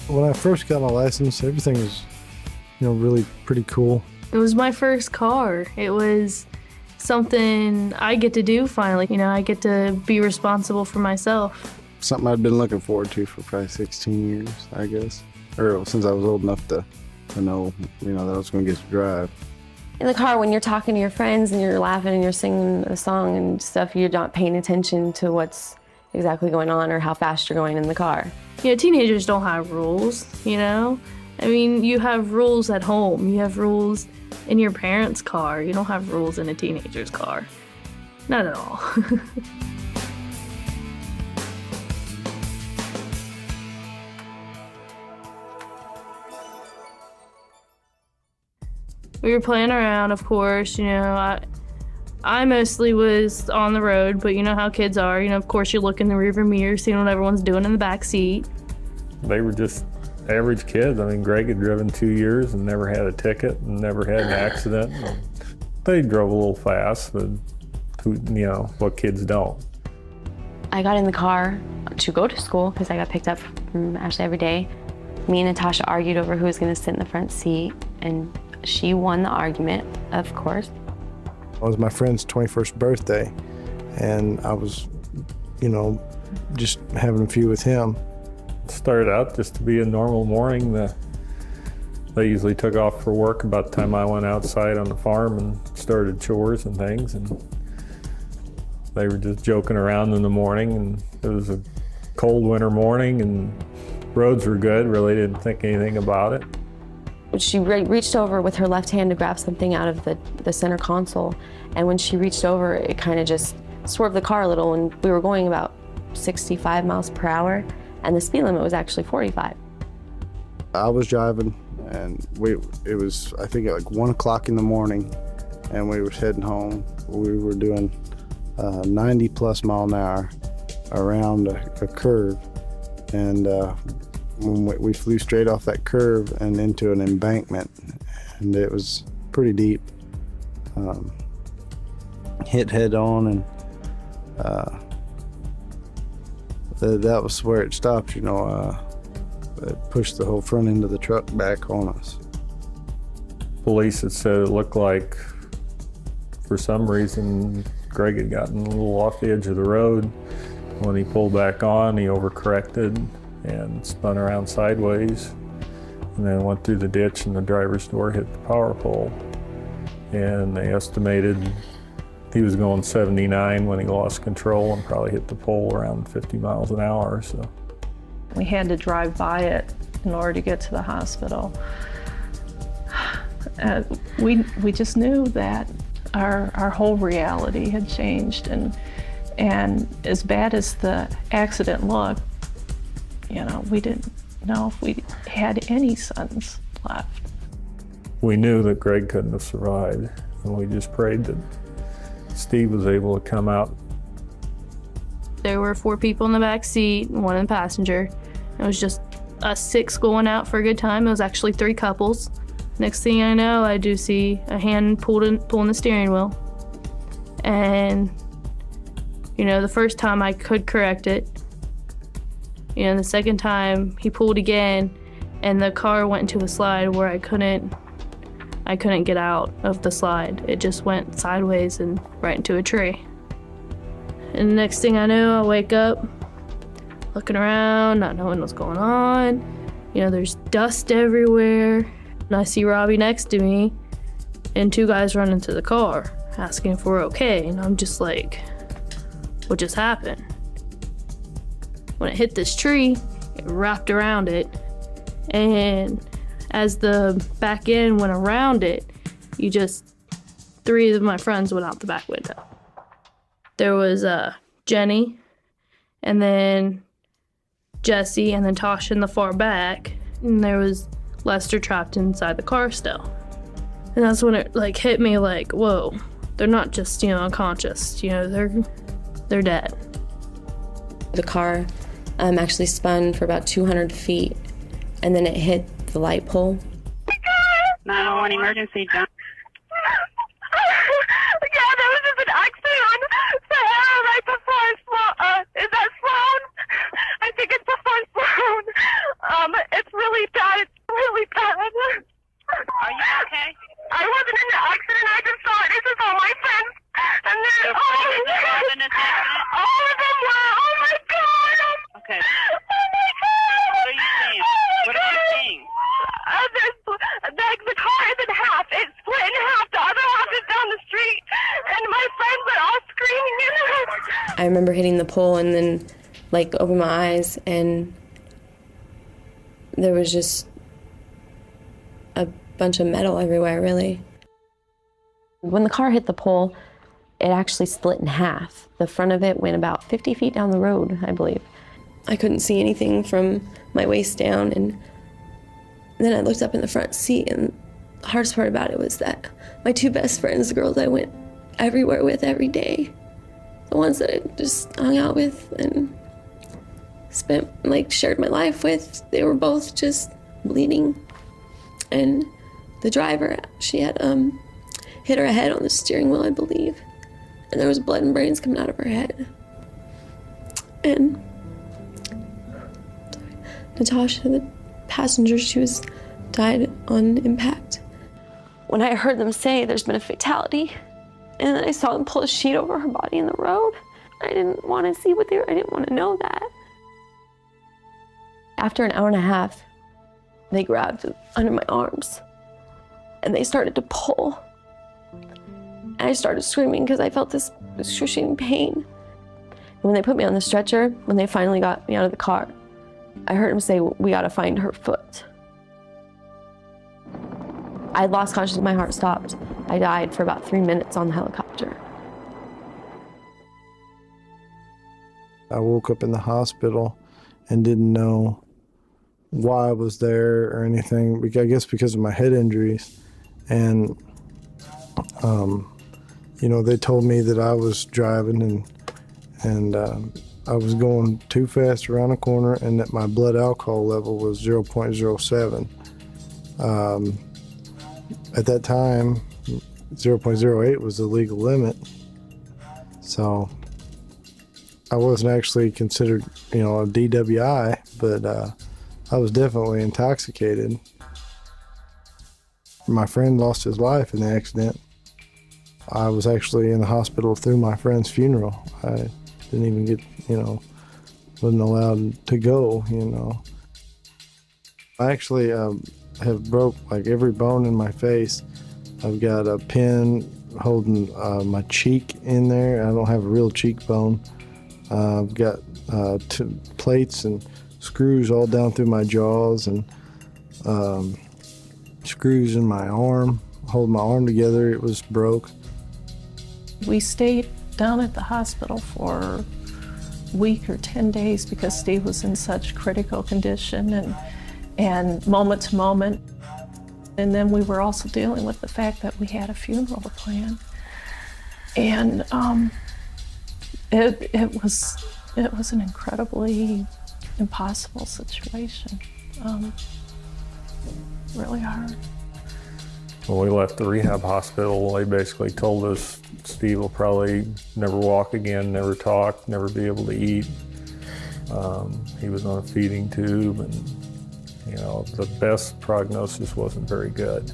When I first got my license, everything was, really pretty cool. It was my first car. It was something I get to do finally. I get to be responsible for myself. Something I'd been looking forward to for probably 16 years, I guess. Or since I was old enough to know, that I was going to get to drive. In the car, when you're talking to your friends and you're laughing and you're singing a song and stuff, you're not paying attention to what's exactly going on or how fast you're going in the car. Teenagers don't have rules, you have rules at home. You have rules in your parents' car. You don't have rules in a teenager's car. Not at all. We were playing around, of course, I mostly was on the road, but you know how kids are. Of course you look in the rearview mirror, seeing what everyone's doing in the back seat. They were just average kids. Greg had driven 2 years and never had a ticket and never had an accident. They drove a little fast, but what kids don't. I got in the car to go to school because I got picked up from Ashley every day. Me and Natasha argued over who was going to sit in the front seat, and she won the argument, of course. It was my friend's 21st birthday, and I was, just having a few with him. It started out just to be a normal morning. They usually took off for work about the time I went outside on the farm and started chores and things, and they were just joking around in the morning, and it was a cold winter morning and roads were good, really didn't think anything about it. She reached over with her left hand to grab something out of the center console, and when she reached over, it kind of just swerved the car a little, and we were going about 65 miles per hour, and the speed limit was actually 45. I was driving, and it was, I think, at like 1 o'clock in the morning, and we were heading home. We were doing 90 plus mile an hour around a curve, and when we flew straight off that curve and into an embankment, and it was pretty deep. Hit head on, and that was where it stopped. It pushed the whole front end of the truck back on us. Police had said it looked like, for some reason, Greg had gotten a little off the edge of the road. When he pulled back on, he overcorrected and spun around sideways, and then went through the ditch, and the driver's door hit the power pole. And they estimated he was going 79 when he lost control and probably hit the pole around 50 miles an hour. So we had to drive by it in order to get to the hospital. We just knew that our whole reality had changed, and as bad as the accident looked, we didn't know if we had any sons left. We knew that Greg couldn't have survived, and we just prayed that Steve was able to come out. There were 4 people in the back seat, 1 in the passenger. It was just us 6 going out for a good time. It was actually 3 couples. Next thing I know, I do see a hand pulling the steering wheel. And, the first time I could correct it. The second time he pulled again, and the car went into a slide where I couldn't get out of the slide. It just went sideways and right into a tree. And the next thing I know, I wake up, looking around, not knowing what's going on. There's dust everywhere. And I see Robbie next to me, and 2 guys run into the car, asking if we're okay. And I'm just like, what just happened? When it hit this tree, it wrapped around it, and as the back end went around it, 3 of my friends went out the back window. There was Jenny, and then Jesse, and then Tasha in the far back, and there was Lester trapped inside the car still. And that's when it hit me like, whoa, they're not just unconscious, they're dead. The car actually spun for about 200 feet, and then it hit the light pole. 911 emergency, John. Yeah, there was just an accident on Sahara right before Sloan. Is that Sloan? I think it's before Sloan. It's really bad. It's really bad. Are you okay? I wasn't in the accident. I just saw it. This is all my friends. And then, Your friends were involved in this accident? all of them were. Oh my God. Okay. Oh my God. What are you seeing? What are you seeing? The car is in half. It's split in half. The other half is down the street. And my friends are all screaming in it. I remember hitting the pole and then like opened my eyes and there was just a bunch of metal everywhere, really. When the car hit the pole, it actually split in half. The front of it went about 50 feet down the road, I believe. I couldn't see anything from my waist down, and then I looked up in the front seat, and the hardest part about it was that my two best friends, the girls I went everywhere with every day, the ones that I just hung out with and shared my life with, they were both just bleeding. And the driver, she had hit her head on the steering wheel, I believe. And there was blood and brains coming out of her head. And Natasha, the passenger, she died on impact. When I heard them say there's been a fatality, and then I saw them pull a sheet over her body in the road, I didn't want to see I didn't want to know that. After an hour and a half, they grabbed under my arms and they started to pull. And I started screaming because I felt this excruciating pain. And when they put me on the stretcher, when they finally got me out of the car, I heard him say, "We gotta find her foot." I lost consciousness, my heart stopped. I died for about 3 minutes on the helicopter. I woke up in the hospital and didn't know why I was there or anything. I guess because of my head injuries. And, they told me that I was driving and I was going too fast around a corner and that my blood alcohol level was 0.07. At that time, 0.08 was the legal limit. So I wasn't actually considered, a DWI, but I was definitely intoxicated. My friend lost his life in the accident. I was actually in the hospital through my friend's funeral. I didn't even get, wasn't allowed to go, I actually have broke like every bone in my face. I've got a pin holding my cheek in there. I don't have a real cheekbone. I've got plates and screws all down through my jaws and screws in my arm, hold my arm together. It was broke. We stayed down at the hospital for a week or 10 days because Steve was in such critical condition and moment to moment. And then we were also dealing with the fact that we had a funeral to plan. And it was an incredibly impossible situation. Really hard. When we left the rehab hospital, they basically told us Steve will probably never walk again, never talk, never be able to eat. He was on a feeding tube, and the best prognosis wasn't very good.